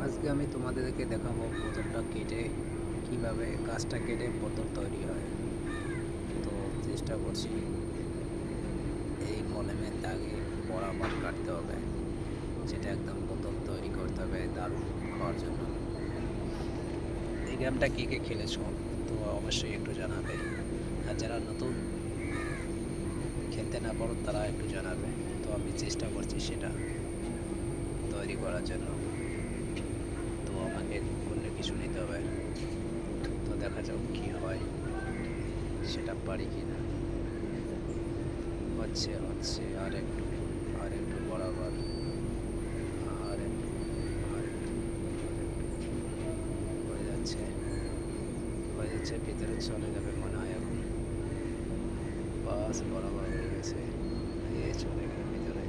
আজকে আমি তোমাদেরকে দেখাবো বোতলটা কেটে কিভাবে গাছটা কেটে বোতল তৈরি হয়। তো চেষ্টা করছি এই কলমের দাগে বরাবর কাটতে হবে, যেটা একদম বোতল তৈরি করতে হবে দারুণ খাওয়ার জন্য। এই গেমটা কে কে খেলেছো তো অবশ্যই একটু জানাবে, আর যারা নতুন খেলতে না পারো তারা একটু জানাবে। তো আমি চেষ্টা করছি সেটা তৈরি করার জন্য। তো আমাকে করলে কিছু নিতে হবে, তো দেখা যাক কি হয়, সেটা পারি কি না। হচ্ছে হচ্ছে আর একটু বরাবর, আর একটু আর একটু হয়ে যাচ্ছে হয়ে যাচ্ছে, ভিতরে চলে যাবে মনে হয় এখন। বাস বরাবর হয়ে গেছে, এ চলে গেল ভিতরে।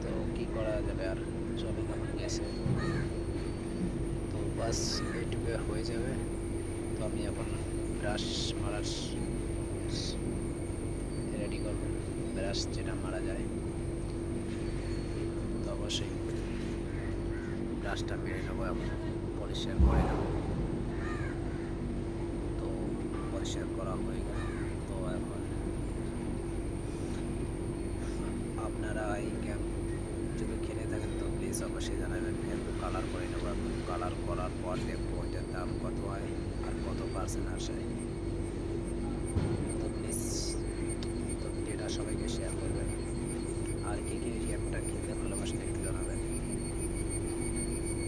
তো কি করা যাবে, আর চলে যখন গেছে তো বাস এইটুকু হয়ে যাবে। তো আমি এখন ব্রাশ মারার রেডি করবো, ব্রাশ যেটা মারা যায়। তো অবশ্যই ব্রাশটা মেরে নেবো, এখন পরিষ্কার করে নেবো। তো পরিষ্কার করা হয়ে গেল। তো এখন আপনারা এই গেম যদি খেলে থাকেন তো প্লিজ অবশ্যই জানাবেন। একটু কালার করে নেবো, এখন কালার করার পর দেখবো এটার দাম কত হয় আর কত পার্সেন্ট আসে। তো প্লিজ তো ভিডিওটা সবাইকে শেয়ার করবেন, আর কে কে গেমটা খেলতে ভালোবাসেন একটু জানাবেন,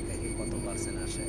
দেখি কত পার্সেন্ট আসে।